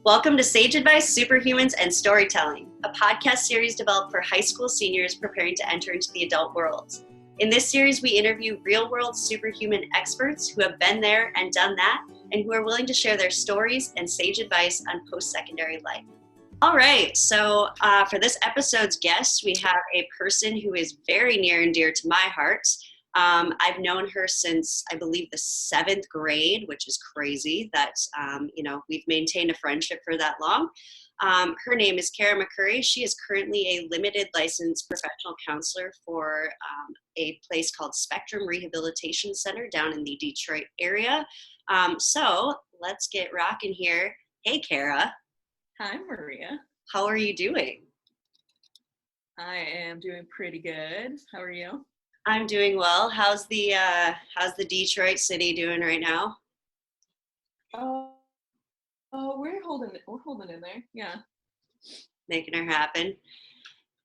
Welcome to Sage Advice, Superhumans, and Storytelling, a podcast series developed for high school seniors preparing to enter into the adult world. In this series, we interview real-world superhuman experts who have been there and done that, and who are willing to share their stories and sage advice on post-secondary life. All right, so for this episode's guest, we have a person who is very near and dear to my heart. I've known her since, I believe, the 7th grade, which is crazy that, we've maintained a friendship for that long. Her name is Cara McCurrie. She is currently a limited licensed professional counselor for a place called Spectrum Rehabilitation Center down in the Detroit area. So let's get rocking here. Hey, Cara. Hi, Maria. How are you doing? I am doing pretty good. How are you? I'm doing well. How's the Detroit city doing right now? We're holding in there. Yeah. Making her happen.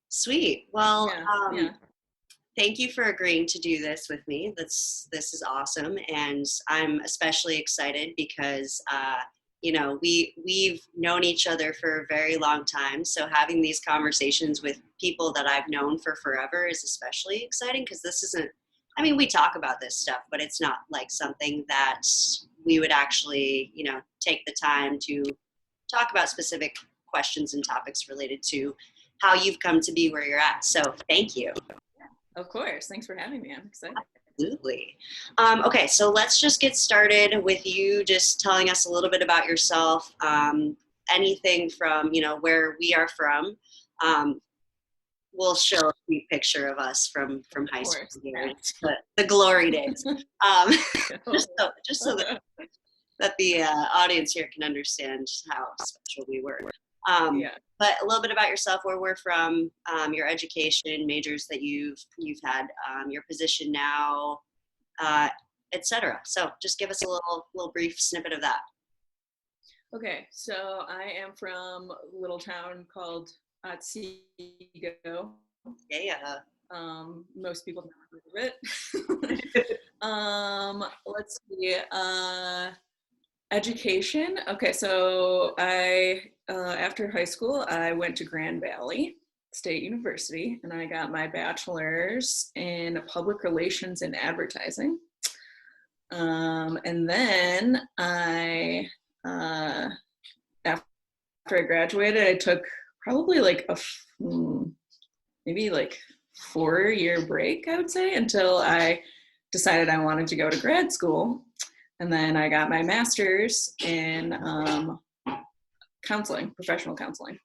Sweet. Well, yeah. Thank you for agreeing to do this with me. This is awesome, and I'm especially excited because we've known each other for a very long time. So having these conversations with people that I've known for forever is especially exciting because this isn't, we talk about this stuff, but it's not like something that we would actually, take the time to talk about specific questions and topics related to how you've come to be where you're at. So thank you. Of course. Thanks for having me. I'm excited. Absolutely. Okay, so let's just get started with you just telling us a little bit about yourself, anything from, where we are from. We'll show a cute picture of us from high school here, the glory days, just so that the audience here can understand how special we were. But a little bit about yourself, where we're from, your education, majors that you've had, your position now, etc. So just give us a little brief snippet of that. Okay, so I am from a little town called Otsego. Yeah. Most people have never heard of it. Let's see. Education. Okay, so I after high school, I went to Grand Valley State University, and I got my bachelor's in public relations and advertising. And then after I graduated, I took probably like maybe 4-year break, I would say, until I decided I wanted to go to grad school. And then I got my master's in counseling, professional counseling.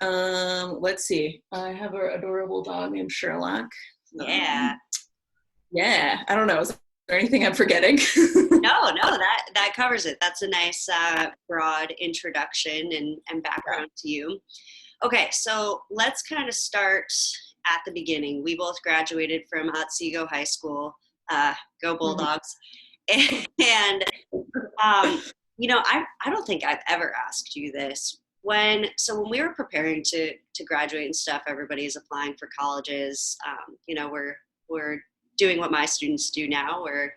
Let's see. I have an adorable dog named Sherlock. Yeah. Yeah. I don't know. Is there anything I'm forgetting? No, that covers it. That's a nice broad introduction and background to you. Okay, so let's kind of start at the beginning. We both graduated from Otsego High School. Go Bulldogs. And, I don't think I've ever asked you this. When we were preparing to graduate and stuff, everybody's applying for colleges. We're doing what my students do now. We're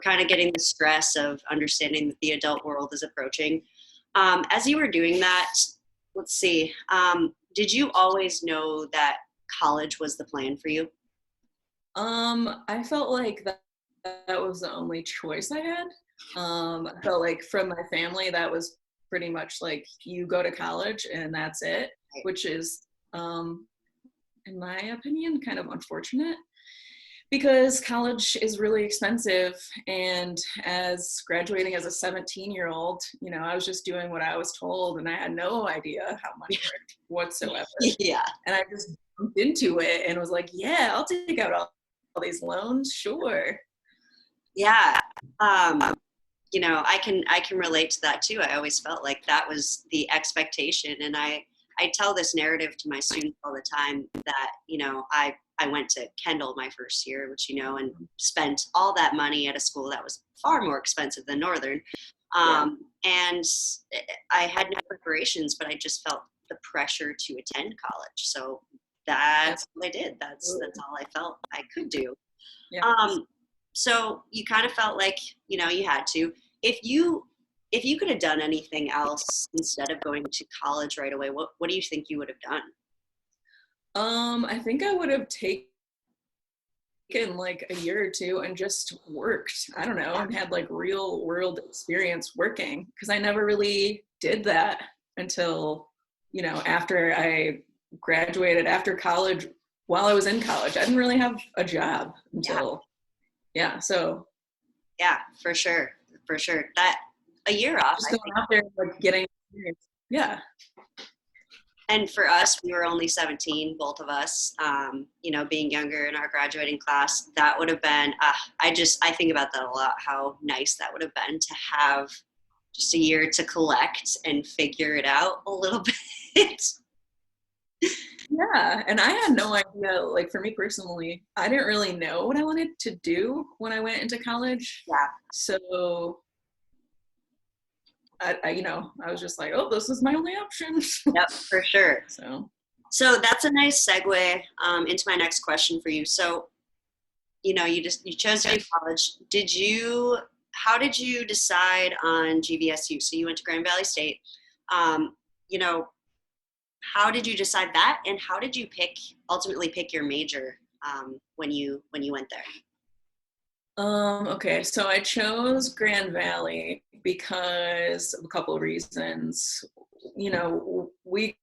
kind of getting the stress of understanding that the adult world is approaching. As you were doing that, let's see, did you always know that college was the plan for you? I felt like that was the only choice I had. I felt like from my family, that was pretty much like, you go to college and that's it, which is, in my opinion, kind of unfortunate because college is really expensive. And as graduating as a 17-year-old, I was just doing what I was told, and I had no idea how much whatsoever. Yeah. And I just jumped into it and was like, yeah, I'll take out all these loans, sure. Yeah. I can relate to that too. I always felt like that was the expectation. And I tell this narrative to my students all the time that, I went to Kendall my first year, which, and spent all that money at a school that was far more expensive than Northern. And I had no preparations, but I just felt the pressure to attend college. So that's what I did. That's all I felt I could do. Yeah. So you kind of felt like, you had to. If you if you could have done anything else instead of going to college right away, what do you think you would have done? I think I would have taken like a year or two and just worked. I don't know, and had like real world experience working, because I never really did that until, you know, after I graduated, after college. While I was in college, I didn't really have a job until, so Yeah, for sure. For sure. That a year off, just I going think. out there, like getting experience. Yeah. And for us, we were only 17, both of us, you know, being younger in our graduating class. That would have been, I think about that a lot, how nice that would have been to have just a year to collect and figure it out a little bit. Yeah, and I had no idea, like for me personally, I didn't really know what I wanted to do when I went into college. Yeah. So I was just like, oh, this is my only option. Yep, for sure. So that's a nice segue into my next question for you. So, you know, you chose to do college. How did you decide on GVSU? So you went to Grand Valley State. You know, how did you decide that, and how did you ultimately pick your major when you went there? Okay, so I chose Grand Valley because of a couple of reasons. You know, we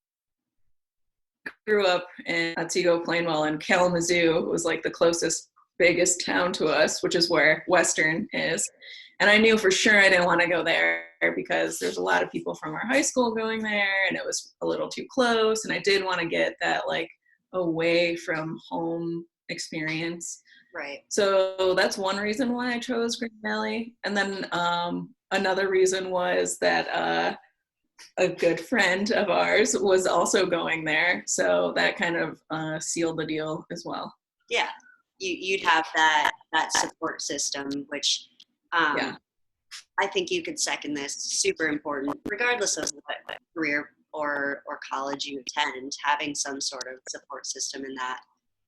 grew up in Otsego, Plainwell, and Kalamazoo was like the closest, biggest town to us, which is where Western is. And I knew for sure I didn't want to go there because there's a lot of people from our high school going there, and it was a little too close. And I did want to get that like away from home experience. Right. So that's one reason why I chose Grand Valley. And then another reason was that a good friend of ours was also going there. So that kind of sealed the deal as well. Yeah. You'd have that support system, which I think you could second this. Super important, regardless of what career or college you attend, having some sort of support system in that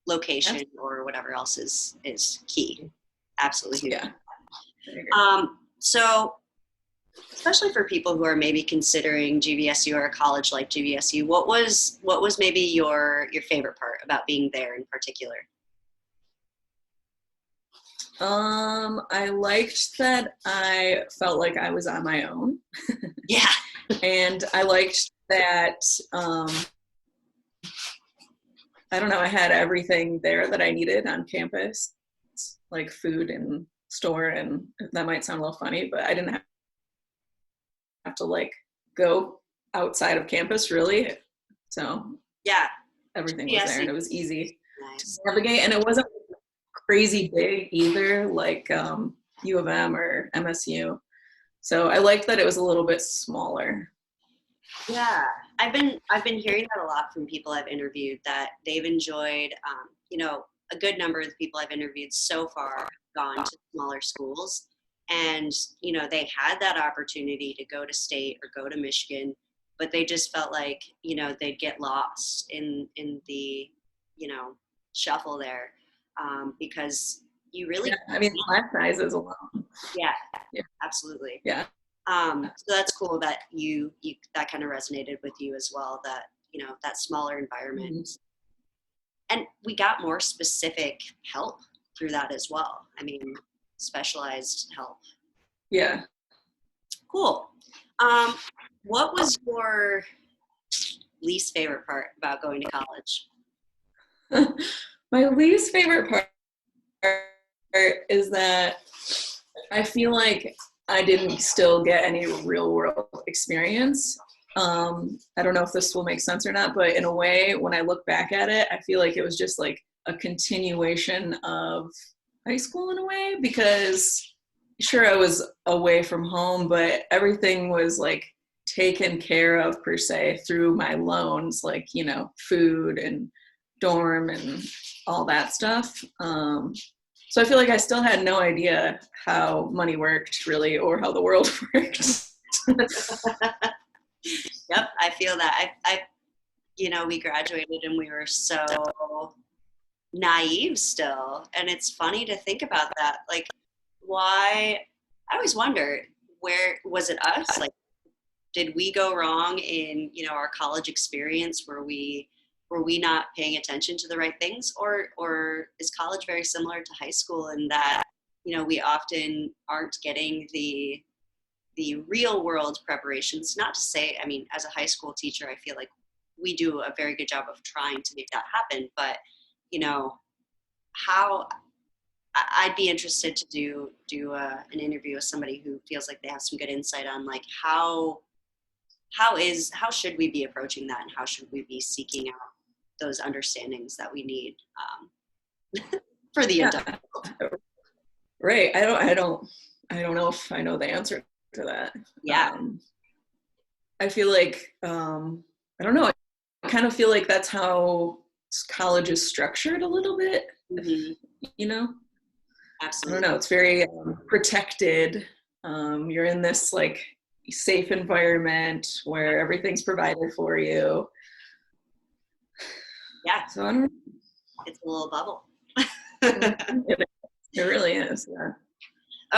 location or whatever else is key. Absolutely. Yeah. So especially for people who are maybe considering GVSU or a college like GVSU, what was maybe your favorite part about being there in particular? I liked that I felt like I was on my own. Yeah. And I liked that I don't know, I had everything there that I needed on campus, like food and store, and that might sound a little funny, but I didn't have to like go outside of campus really. So yeah, everything was there and it was easy to navigate, and it wasn't crazy big either, like U of M or MSU. So I liked that it was a little bit smaller. Yeah, I've been hearing that a lot from people I've interviewed, that they've enjoyed. You know, a good number of the people I've interviewed so far have gone to smaller schools, and you know they had that opportunity to go to state or go to Michigan, but they just felt like, you know, they'd get lost in the, you know, shuffle there, because you really. I mean, class sizes alone. Yeah, absolutely. Yeah. So that's cool that you that kind of resonated with you as well, that, you know, that smaller environment. Mm-hmm. And we got more specific help through that as well. I mean, specialized help. Yeah. Cool. What was your least favorite part about going to college? My least favorite part is that I feel like I didn't still get any real world experience. I don't know if this will make sense or not, but in a way, when I look back at it, I feel like it was just like a continuation of high school in a way, because sure, I was away from home, but everything was like taken care of per se through my loans, like, you know, food and dorm and all that stuff. So I feel like I still had no idea how money worked really, or how the world worked. Yep, I feel that. I, you know, we graduated and we were so naive still. And it's funny to think about that. Like, why, I always wonder, where was it us? Like, did we go wrong in, our college experience? Were we not paying attention to the right things, or is college very similar to high school in that, we often aren't getting the real world preparations? Not to say, I mean, as a high school teacher, I feel like we do a very good job of trying to make that happen, but how I'd be interested to do an interview with somebody who feels like they have some good insight on like how should we be approaching that, and how should we be seeking out those understandings that we need for the adult. Right. I don't know if I know the answer to that. Yeah. I feel like I don't know. I kind of feel like that's how college is structured a little bit. Mm-hmm. Absolutely. I don't know. It's very protected. You're in this like safe environment where everything's provided for you. Yeah. So I don't know. It's a little bubble. It really is. Yeah.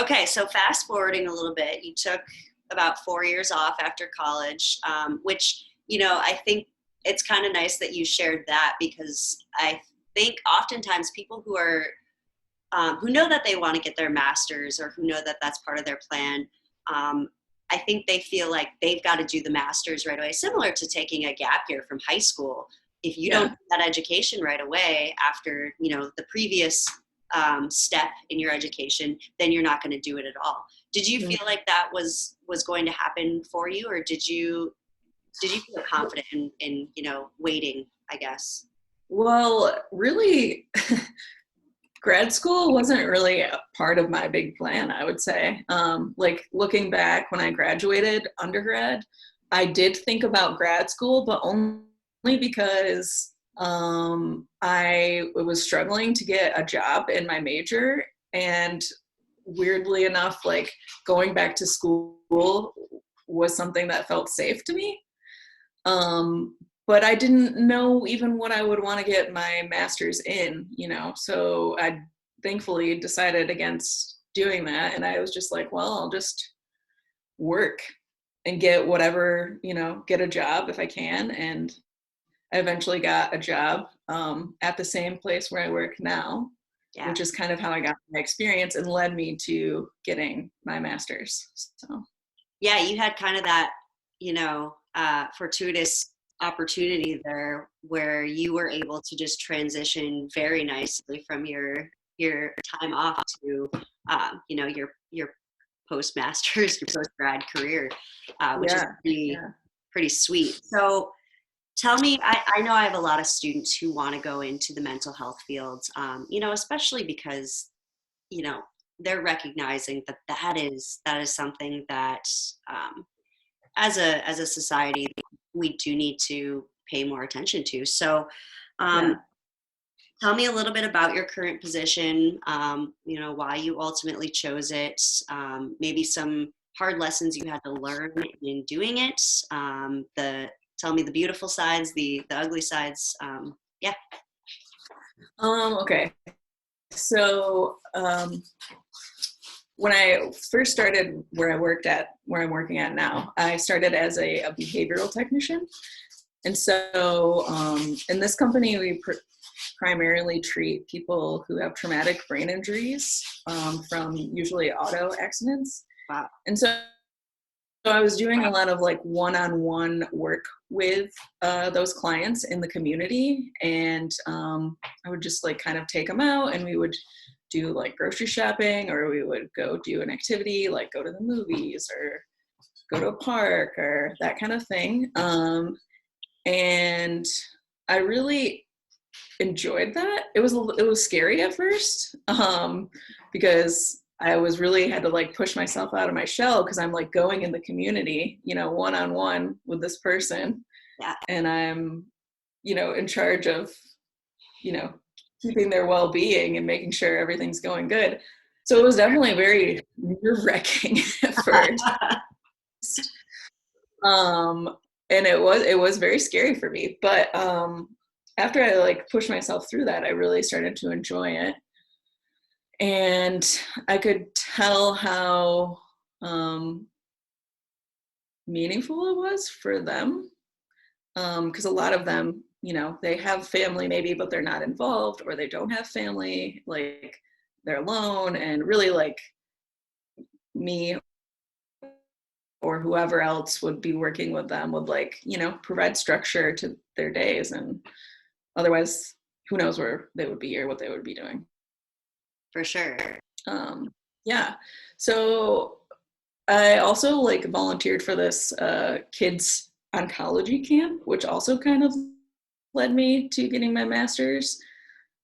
Okay, so fast forwarding a little bit, you took about 4 years off after college, which, I think it's kind of nice that you shared that, because I think oftentimes people who are, who know that they want to get their master's, or who know that that's part of their plan, I think they feel like they've got to do the master's right away, similar to taking a gap year from high school. If you don't get that education right away after, the previous step in your education, then you're not going to do it at all. Did you feel like that was going to happen for you, or did you feel confident in waiting, I guess? Well, really, grad school wasn't really a part of my big plan, I would say. Like looking back when I graduated undergrad, I did think about grad school, but only because I was struggling to get a job in my major, and weirdly enough, like going back to school was something that felt safe to me. But I didn't know even what I would want to get my master's in, so I thankfully decided against doing that. And I was just like, well, I'll just work and get whatever, get a job if I can. And I eventually got a job at the same place where I work now, which is kind of how I got my experience and led me to getting my master's. So, yeah, you had kind of that, fortuitous opportunity there where you were able to just transition very nicely from your time off to, your postmasters, your post-grad career, which is pretty sweet. So tell me, I know I have a lot of students who want to go into the mental health fields, especially because, they're recognizing that is something that, as a society, we do need to pay more attention to. So, tell me a little bit about your current position, why you ultimately chose it, maybe some hard lessons you had to learn in doing it, tell me the beautiful sides, the ugly sides. Okay. So, when I first started where I'm working at now, I started as a behavioral technician. And so in this company, we primarily treat people who have traumatic brain injuries from usually auto accidents. Wow. And so I was doing a lot of like one-on-one work with those clients in the community. And I would just like kind of take them out, and we would do like grocery shopping, or we would go do an activity like go to the movies or go to a park or that kind of thing. And I really enjoyed that. It was scary at first because I was really had to like push myself out of my shell, because I'm like going in the community, one-on-one with this person. Yeah. And I'm, in charge of, keeping their well-being and making sure everything's going good. So it was definitely very nerve-wracking at first. And it was very scary for me. But after I like pushed myself through that, I really started to enjoy it. And I could tell how meaningful it was for them. Because a lot of them, they have family maybe, but they're not involved, or they don't have family, like they're alone, and really like me or whoever else would be working with them would like, provide structure to their days. And otherwise, who knows where they would be or what they would be doing. For sure. Yeah. So I also like volunteered for this kids oncology camp, which also kind of led me to getting my master's.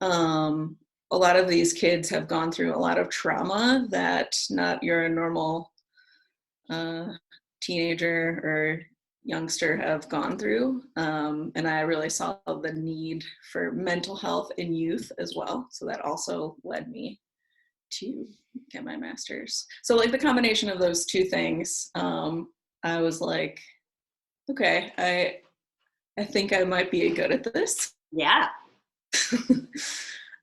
A lot of these kids have gone through a lot of trauma that not your normal teenager or youngster have gone through. And I really saw the need for mental health in youth as well. So that also led me to get my master's. So like the combination of those two things, I was like, okay, I think I might be good at this. Yeah.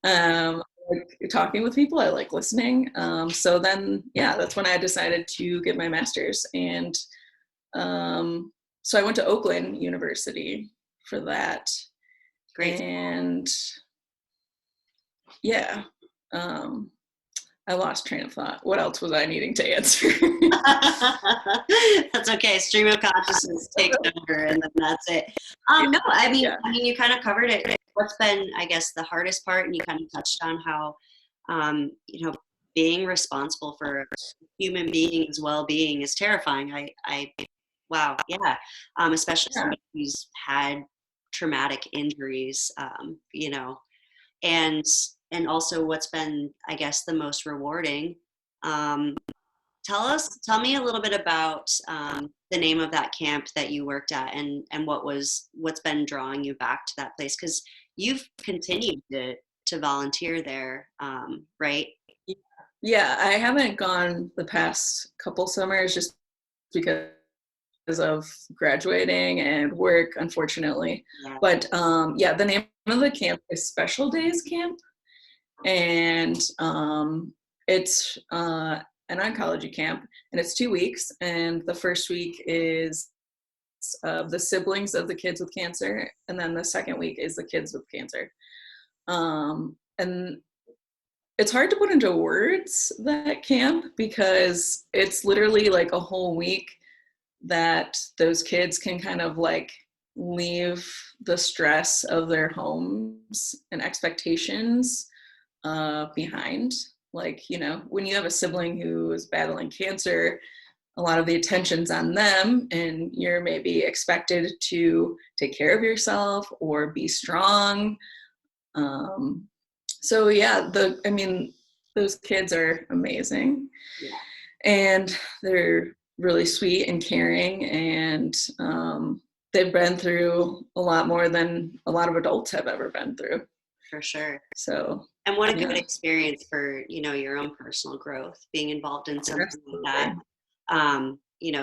Like talking with people, I like listening. So then, yeah, that's when I decided to get my master's. And so I went to Oakland University for that. Great. And yeah, I lost train of thought. What else was I needing to answer? That's okay. Stream of consciousness takes over, and then that's it. No, I mean, you kind of covered it. What's been, I guess, the hardest part, and you kind of touched on how, being responsible for a human being's well-being is terrifying. Wow, yeah. Especially somebody who's had traumatic injuries, and also what's been, I guess, the most rewarding. Tell me a little bit about the name of that camp that you worked at, and what's been drawing you back to that place, because you've continued to volunteer there, right? Yeah, I haven't gone the past couple summers just because of graduating and work, unfortunately. Yeah. But the name of the camp is Special Days Camp, and it's an oncology camp, and it's 2 weeks. And the first week is the siblings of the kids with cancer, and then the second week is the kids with cancer. And it's hard to put into words, that camp, because it's literally like a whole week that those kids can kind of like leave the stress of their homes and expectations behind. Like, when you have a sibling who is battling cancer, a lot of the attention's on them, and you're maybe expected to take care of yourself or be strong. So yeah, those kids are amazing. Yeah. And they're really sweet and caring, and they've been through a lot more than a lot of adults have ever been through. For sure. So, and what a good experience for, your own personal growth, being involved in something like that.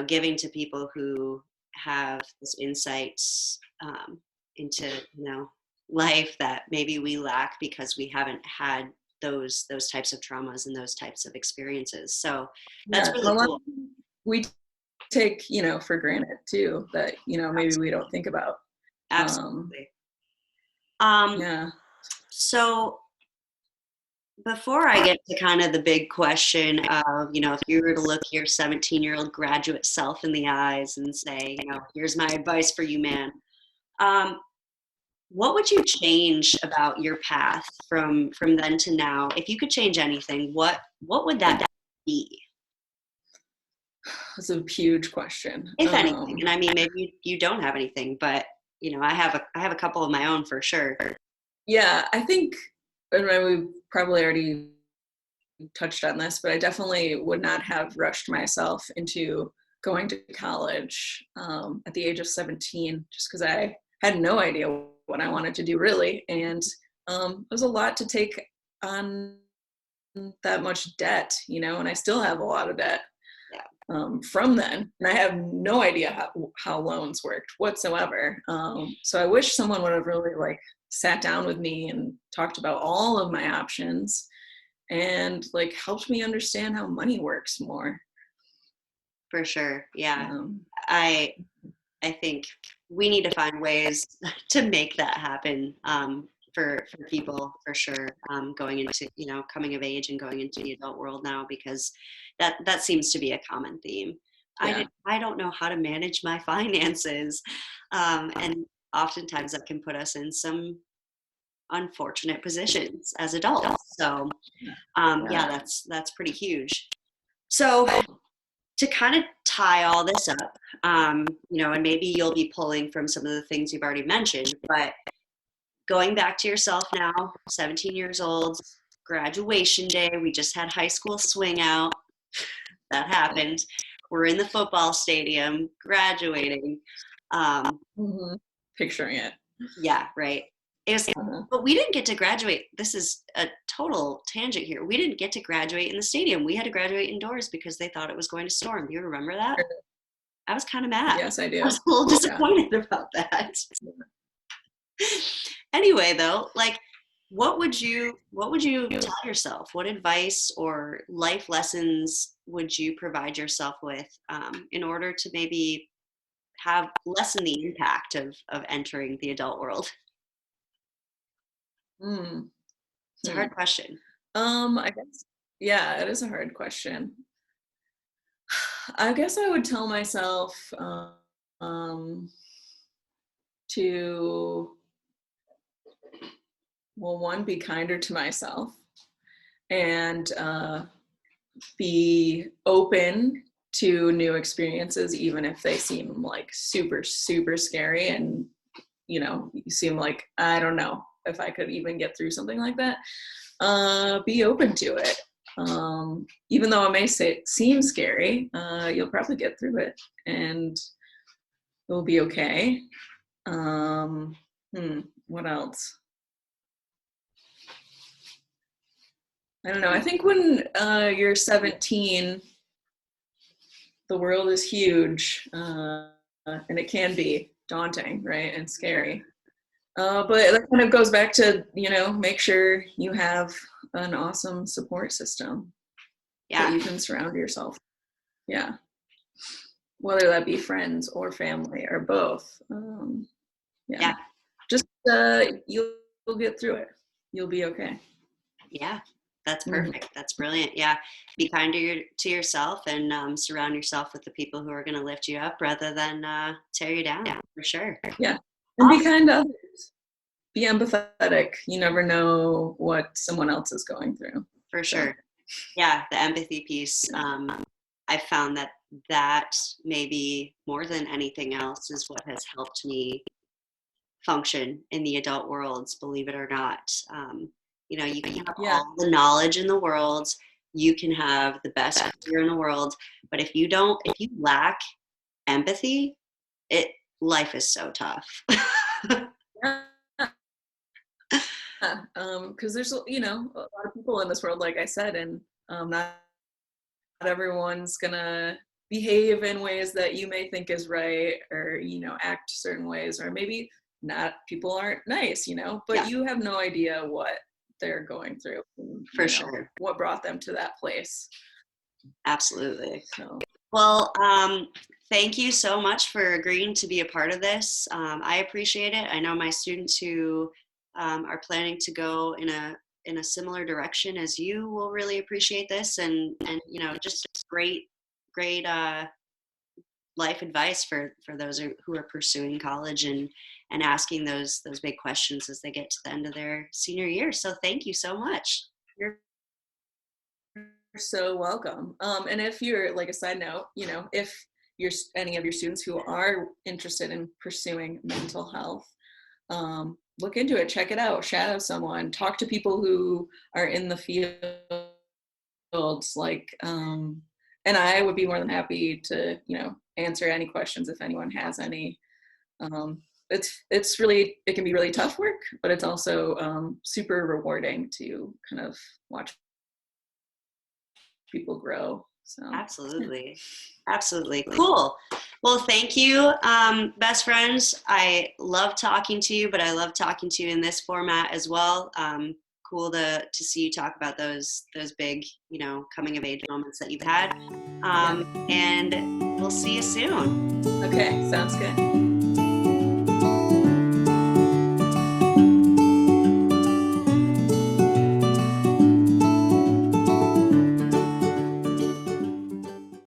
Giving to people who have this insights into, life that maybe we lack because we haven't had those types of traumas and those types of experiences. So that's really cool. We take, for granted too, that, maybe we don't think about. Absolutely. So before I get to kind of the big question of, if you were to look your 17-year-old graduate self in the eyes and say, here's my advice for you, man. What would you change about your path from then to now? If you could change anything, what would that be? That's a huge question. If anything, and I mean, maybe you don't have anything, but I have a couple of my own for sure. Yeah, I think, and we probably already touched on this, but I definitely would not have rushed myself into going to college at the age of 17, just because I had no idea what I wanted to do really. And it was a lot to take on that much debt, and I still have a lot of debt from then. And I have no idea how loans worked whatsoever. So I wish someone would have really like sat down with me and talked about all of my options and like helped me understand how money works more. For sure. Yeah. Um, I think we need to find ways to make that happen, for people, for sure, going into, coming of age and going into the adult world now, because that seems to be a common theme. yeah. I don't know how to manage my finances, and oftentimes that can put us in some unfortunate positions as adults. So yeah, Yeah. that's pretty huge. So to kind of tie all this up, and maybe you'll be pulling from some of the things you've already mentioned, but going back to yourself now, 17 years old, graduation day, we just had high school swing out. That happened. We're in the football stadium, graduating. Mm-hmm. Picturing it. Yeah, right. It was, Uh-huh. but we didn't get to graduate. This is a total tangent here. We didn't get to graduate in the stadium. We had to graduate indoors because they thought it was going to storm. Do you remember that? I was kind of mad. Yes, I I was do. a little Yeah. disappointed about that. Anyway, though, like, what would you tell yourself? What advice or life lessons would you provide yourself with, in order to maybe have lessen the impact of entering the adult world? Mm. It's a hard question. I guess, yeah, it is a hard question. I guess I would tell myself um, to, well, one, be kinder to myself, and be open to new experiences, even if they seem like super, super scary. And, you seem like, I don't know if I could even get through something like that. Be open to it. Even though it may seem scary, you'll probably get through it and it'll be okay. Um, what else? I don't know. I think when you're 17, the world is huge, and it can be daunting, right, and scary. But that kind of goes back to, make sure you have an awesome support system that Yeah, you can surround yourself. Yeah. Whether that be friends or family or both. Yeah. yeah, Just you'll get through it. You'll be okay. yeah. That's Mm-hmm. perfect. That's brilliant. Yeah, be kind to yourself, and surround yourself with the people who are going to lift you up rather than tear you down. For sure. Yeah. And be Awesome. kind to others. Be empathetic. You never know what someone else is going through. For So, sure. Yeah, the empathy piece. I found that maybe more than anything else is what has helped me function in the adult worlds, believe it or not. You can have yeah. all the knowledge in the world, you can have the best career in the world, but if you lack empathy, it life is so tough. Yeah. Because there's, a lot of people in this world, like I said, and not everyone's gonna behave in ways that you may think is right, or act certain ways, or maybe not. People aren't nice, but Yeah, you have no idea what they're going through, and, for sure. what brought them to that place. Absolutely. So Well, thank you so much for agreeing to be a part of this. I appreciate it. I know my students who are planning to go in a similar direction as you will really appreciate this, and just great life advice for those who are pursuing college and asking those big questions as they get to the end of their senior year. So thank you so much. you're so welcome. And if you're, like, a side note, if you're any of your students who are interested in pursuing mental health, look into it, check it out, shadow someone, talk to people who are in the fields, like, and I would be more than happy to, answer any questions if anyone has any. It can be really tough work, but it's also super rewarding to kind of watch people grow. So Absolutely. Absolutely. Cool. Well, thank you, best friends. I love talking to you, but I love talking to you in this format as well. cool to see you talk about those big, coming of age moments that you've had. And we'll see you soon. Okay, sounds good.